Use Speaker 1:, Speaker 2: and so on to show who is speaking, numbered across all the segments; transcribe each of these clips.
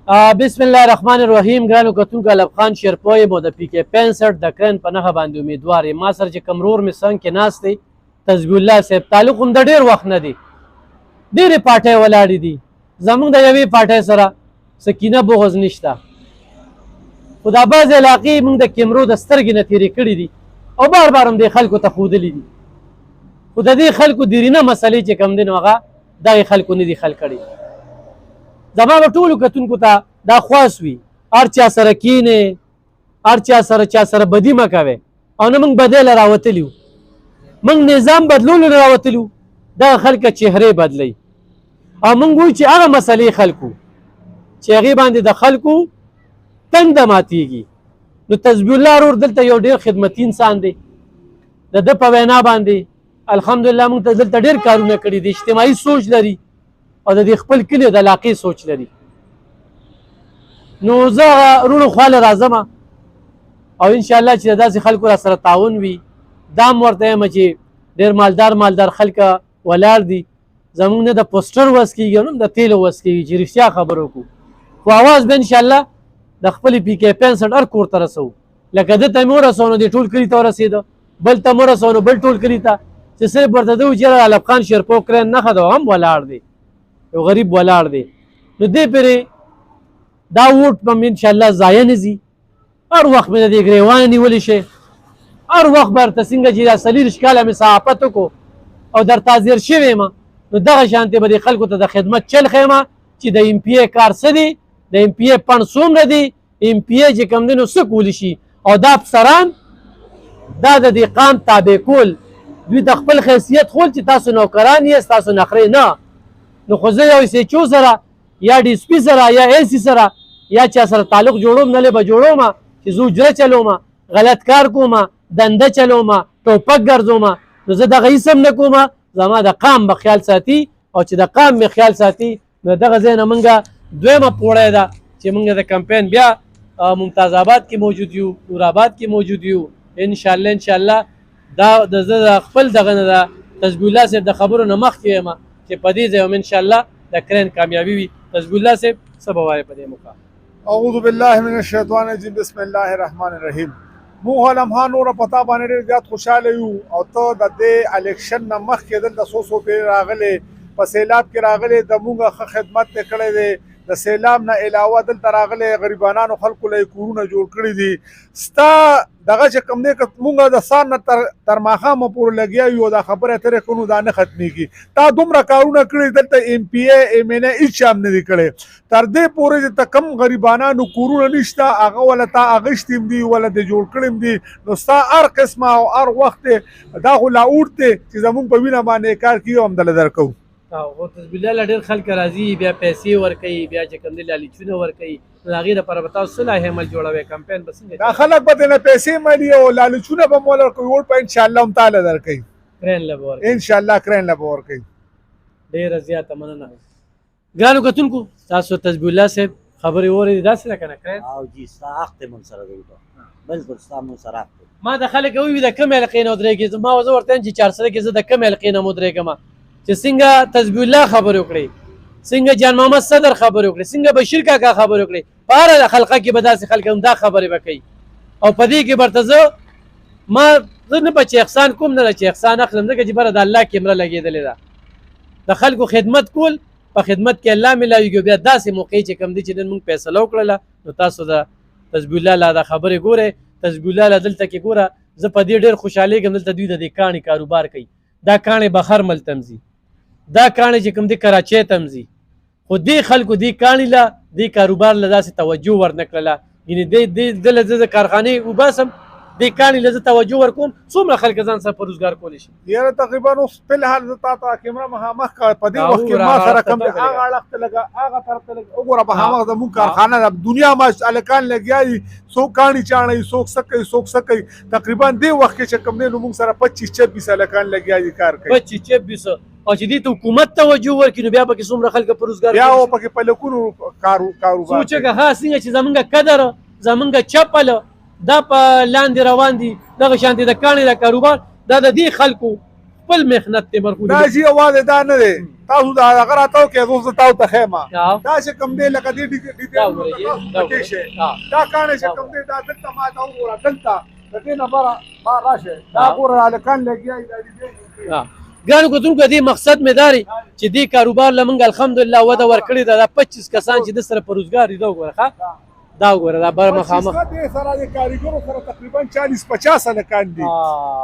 Speaker 1: بسم الله الرحمن الرحیم. ګرانو کتونکو، الب خان شیرپوی مو د پی کې 65 د کرن په نښه باندې امیدوار یم. ما سره چې کوم ورور مې څنګ کې ناست دی تسبیح الله صاحب، تعلق هم د ډېر وخت نه دی، ډېرې پاټۍ ولاړې دي. زمونږ د یوې پاټۍ سره سکینه بغض نشته، خو دا بعضې علاقې موږ د کیمرو د سترګې نه تېرې کړي دي او بار بار هم دې خلکو ته ښودلي دي، خو د دې خلکو دیرینه مسلې چې کوم دی نو هغه دغې خلکو نه دي حل کړي. زما به ټولو کتونکو ته دا خواست وي، هر چا سره کینې، هر چا سره بدي مه کوئ، او نه موږ بدۍ له راوتلي وو، موږ نظام بدلولو نه راوتلي وو. دغه خلکه چهرې بدلوي او موږ وایو چې هغه مسلې خلکو چې هغې باندې د خلکو تنده ماتېږي. نو تسبیح الله ورور دلته یو ډېر خدمتي انسان دی، د ده په وینا باندې الحمدلله موږ ته دلته ډېر کارونه کړي دي، اجتماعي سوچ لري او د دې خپل کلي د علاقې سوچ لري. نو زه هغه وروڼو خواله راځم او انشاءالله چې د داسې خلکو را سره تعاون وي. دا هم ورته یم چې ډېر مالدار خلکه ولاړ دي، زموږ نه د پوسټر وس کېږي او نه د تیلو وس کېږي چې رښتیا خبرو وکړو، خو اواز به انشاءالله د خپلې پي کې 65 هر کور ته رسوو. لکه ده ته مې ورسوو نو دې ټول کلي ته ورسېده، بل ته مې ورسوو نو بل ټول کلي ته، چې صرف ورته ده وایي چې یاره الب خان شیرپو کرین نښه ده هم ولاړ دی، یو غریب ولاړ دی. نو دې پرې دا ووټ به مې انشاءالله ضایع نه ځي، هر وخت مې د دې ګریوانه نیولی شي، هر وخت به درته څنګه چې دا 40 کاله مې صحافت وکړو او درته حاضر شوی یم، نو دغه شانتې به دې خلکو ته د خدمت چل ښیم چې د ایم پي اے کار څه دی، د ایم پي اے پڼ څومره دی، ایم پي اے چې کوم دی نو څه کولی شي، او دا افسران دا د دې قام تابع کول، دوی د خپل حیثیت خول چې تاسو نوکران یاست، تاسو نخرې نه. نو خو زه یو SHO سره یا ډي اس پي سره یا AC سره یا چا سره تعلق جوړوم نه به جوړوم چې زه اجره چلوم، غلط کار کوم، دنده چلوم، ټوپک ګرځوم، نو زه دغه هېڅ هم نه کوم. زما د قام به خیال ساتي، او چې د قام مې خیال ساتي نو دغه ځای نه موږ دویمه پوړی ده چې موږ د کمپین بیا ممتاز آباد کې موجود یو، نور آباد کې موجود یو. انشاءالله دا د زه د خپل دغه نه ده تسبیح الله صاحب د خبرو نه مخکې یم چې په دې ځای هم انشاءالله د کرین کامیابي وي. تسبیح الله صاحب څه به وایې په دې موقع؟
Speaker 2: اعوذ بالله من الشیطان الرجیم، بسم الله الرحمن الرحیم. موږ لمحه نوره پتا باندې ډېر زیات خوشحاله یو، او ته د دې الیکشن نه مخکې دلته څو پیرې راغلې، په سیلاب کې راغلې، د موږ ښه خدمت یې کړی دی، د سیلاب نه علاوه دلته راغلې غریبانانو خلکو له یې کورونه جوړ کړي دي. ستا دغه چې کوم دی که موږ د سهار نه تر ماښامه پورې لګیا یو، دا خبره ترې کړو دا نه ختمېږي. تا دومره کارونه کړي دلته MPA MNA هېڅ شی هم نه دي کړی، تر دې پورې چې ته کم غریبانانو کورونه نشته هغه وله تا اغشتي هم دي، وله دې جوړ کړي هم دي. نو ستا هر قسمه او هر وخت دا خو لاوټ دی چې زمونږ په وینه باندې کار کیو هم دله درکوو.
Speaker 1: او تسبیح الله ډېر خلک راځي، بیا پیسې ورکوي، بیا چې کوم دی لالچونه ورکوي، نو د هغې دپاره به تاسو څه لایحه عمل جوړوئ؟ کمپین به څنګه
Speaker 2: دا خلک به ترېنه پیسې ملي او لالچونه به مو ورکوي، ووټ به انشاءالله هم تاله درکوي،
Speaker 1: کرین له به ورکوي،
Speaker 2: انشاءالله کرین له به ورکوي.
Speaker 1: ډېره زیاته مننه. ګرانو کتونکو، تاسو تسبیح الله صاحب خبرې واورېدې، داسې ده که نه کرین؟
Speaker 3: او جی ستا حق دی موږ سره دی، بلکل ستا موږ سره حق دی.
Speaker 1: ما د خلک ووي د کومې حلقې نه ودرېږي، ما زه ورته وایم چې 400 کې زه د کومې حلقې نه ودرېږم، چې څنګه تسبیح الله خبرې وکړئ، څنګه جان محمد صدر خبرې وکړئ، څنګه بشیر کاکا خبرې وکړئ، په هره حلقه کې به داسې خلک هم دا خبرې به کوي. او په دې کې برته زه نه به چې احسان کوم، نه چې احسان اخلم، ځکه چې بره د الله کیمره لګېدلې ده. د خلکو خدمت کول، په خدمت کې الله میلاویږي. بیا داسې موقع چې کوم دی چې نن موږ فیصله وکړله، نو تاسو د تسبیح الله لا دا خبرې ګورئ، تسبیح الله لا دلته کې ګوره. زه په دې ډېر خوشحالېږم، دلته دوی د دې کاڼي کاروبار کوي، دا کاڼې بهر ملک ته ځي، دا کاڼې چې کوم دی کراچۍ ته ځي، خو دې خلکو دې کاڼي له دې کاروبار له داسې توجه ورنه کړله. یعنې دې له زه د کارخانې وباسم، دې کاڼي له زه توجه ورکوم، څومره خلک ځان سره په روزګار کولی شي.
Speaker 2: یاره تقریبا اوس فلحال زه تا ته کیمره مخامخ کا په دې وخت کې ما سره کوم هغه اړخ ته لګه، هغه طرف ته لګه، وګوره په هماغه زموږ کارخانه ده، دنیا ما هلکان لګیا دي، څوک کاڼي چاڼوي، څوک څه کوي، څوک څه کوي. تقریبا دې وخت کې چې کوم دی نو موږ سره 25-26 هلکان لګیا دي کار کوي،
Speaker 1: 25-26. او چې دې ته حکومت توجه ورکړي نو بیا پکې څومره خلک په روزګار
Speaker 2: بیا و پکې په لکونو کاروبار
Speaker 1: سوچه ها څنګه چې زمونږ قدر، زمونږ چپل دا په لاندې روان دي، دغه شانتې د کاڼي د کاروبار دا د دې خلکو خپل محنت ته مرکو
Speaker 2: دا چې یوازې دا نه دی تاسو دا هغه راته وکړئ زه تاسو ته ښیم دا چې کوم دی لکه دې ډیټیل شي دا کاڼی چې کوم دی دا دلته ما ته وګوره دلته د دې نه بره راشه دا ګوره هلکان لګیا دي دا
Speaker 1: ګرانو کتونکو دې مقصد مې دا دی چې دې کاروبار له موږ الحمدلله وده ورکړې ده دا 25 کسان چې د سره په روزګار دي دا وګوره ښه دا وګوره دا بر مخامخ
Speaker 2: دې سره د کاریګرو سره تقریبا 40-50 هلکان دي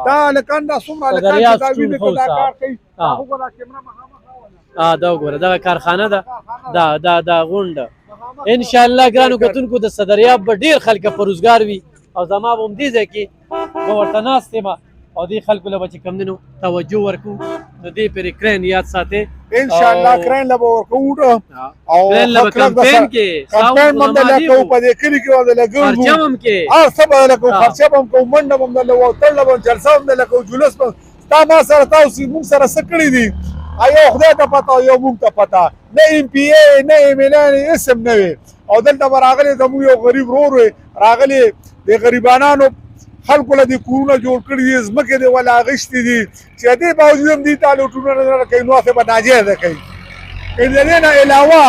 Speaker 2: دا هلکان دا څومره هلکان چې دا وینې ته دا کار کوي دا وګوره کیمره مخامخ
Speaker 1: دا وګوره دغه کارخانه ده دا غونډه ان شاء الله ګرانو کتونکو د صدریاب به ډېر خلک په روزګار وي او زما به هم دې ځای کې به ورته ناست یم او دې خلکو له به چې کوم دی نو توجه ورکړو نو دې پرې کرین یاد ساتئ
Speaker 2: ان شاء الله کرین له به ورکوو او
Speaker 1: کرین له به کمپین کې
Speaker 2: کمپین باندې لګو په دې کلي کې باندې لګو
Speaker 1: خرچه هم کې
Speaker 2: هر څه به لګو خرچه به هم کوو منډه به هم لګو تړله به هم جلسه هم لګو جلوس به ستا ما سره تاسو موږ سره څه کړي دي یو خدای ته پته او یو موږ ته پته نه ایم پی ای نه ایم ایل ای اسم نه وي او دلته به راغلی زموږ یو غریب ورور وی راغلی د غریبانانو خلکو له دې کورونه جوړ کړي دي ځمکې دې ولا اخیستې دي چې دې باوجود هم دې ته لوټونه نه کوي نو به ناجیزه کوي د دې نه علاوه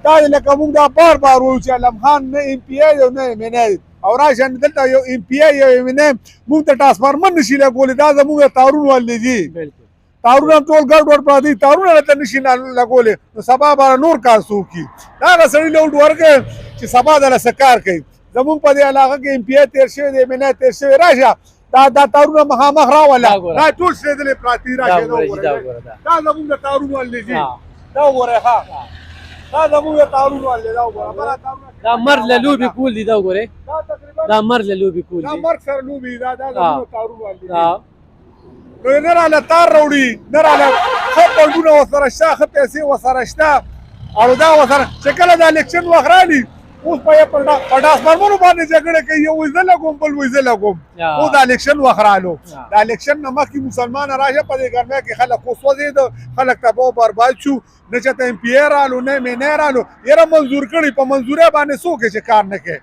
Speaker 2: دا لکه موږ دا بار بار وایو چې علم خان نه ایم پی ای او نه ایم ایل ای او راشه دلته یو ایم پی ای یو ایم ایل ای موږ ته ټرانسفارمر نشي لګولی دا زموږ تارون ولې دي تارونه هم ټول ګډوډ پراته دي تارونه راته نشي لګولی نو سبا به نور کار څوک کي دا هغه سړي له ورکړي چې سبا دله څه کار کوي زمونږ په دې علاقه کې ایم پی ای تېر شوی دی ایم ایل ای تېر شوی راشه دا تارونه مخامخ راوله دا ټول شرېدلې پراته دي راشه دا زمونږ د تارون ولې دي دا وګورئ ښه دا زمونږ د تارون ولې دا وګوره
Speaker 1: دا مرد له لوبې کول دي دا وګورئ دا مرد له لوبې کول
Speaker 2: دا
Speaker 1: دي
Speaker 2: مرګ سره لوبې دا زمونږ د تارون ولې دي نو نه راله تار راوړي نه راله ښه بڼونه ورسره شته ښه پیسې ورسره شته او دا ورسره چې کله د الیکشن وخت رالي اوس په ټرانسفارمرو باندې جګړه کوي یو وایي زه لګوم بل وایي زه لګوم اوس د الیکشن وخت رالو د الیکشن نه مخکې مسلمان راشه په دې ګرمۍ کې خلک وسوځېده خلک تباه او برباد شو نه چېرته ایم پی ای رالو نه ایم این ای رالو یاره منظور کړي په منظورۍ باندې څوک چې کار نه کوي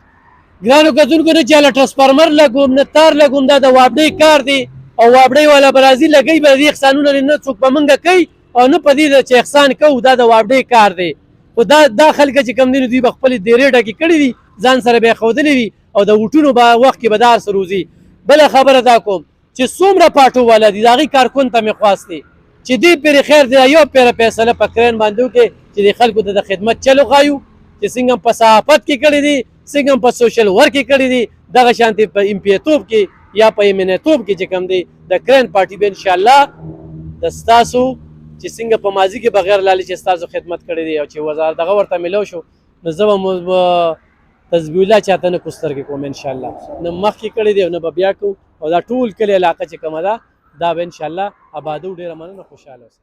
Speaker 1: ګرانو کتونکو نه چې هله ټرانسفارمر لګوم نه تار لګوم دا د وابډۍ کار دی او وابډۍ والا به راځي لګوي به د دې احسانونه نه څوک په موږ کوي او نه په دې چې احسان کوو دا د وابډۍ کار دی خو دا خلک چې کوم دي نو دوی به خپلې دیرې ډکې کړي دي ځان سره به یې ښودلې وي او د ووټونو به وخت کې به دا هر څه روزي بله خبره دا کوم چې څومره پاټو والا دي د هغې کارکون ته مې خواستې چې دې پرې خیر دی یو پیره فیصله په کرین باندې وکړې چې د خلکو ته د خدمت چل وښایو چې څنګه هم په صحافت کې کړي دي څنګه هم په سوشل ورک کې کړي دي دغه شانتې په ایم پی ای توب کې یا په ایم این ای توب کې چې کوم دی د کرین پارټي به انشاءالله د ستاسو چې څنګه په ماضي کې بغیر لالچ ستاسو خدمت کړی دی او چې وزارت دغه ورته میلو شو نو زه به تسبیح الله چاته نه کوسترګې کوم انشاءالله نه مخکې کړی دی او نه به بیا کوو او دا ټول کلي علاقه چې کومه ده دا به انشاءالله آبادو ډېره مننه خوشحاله اوسئ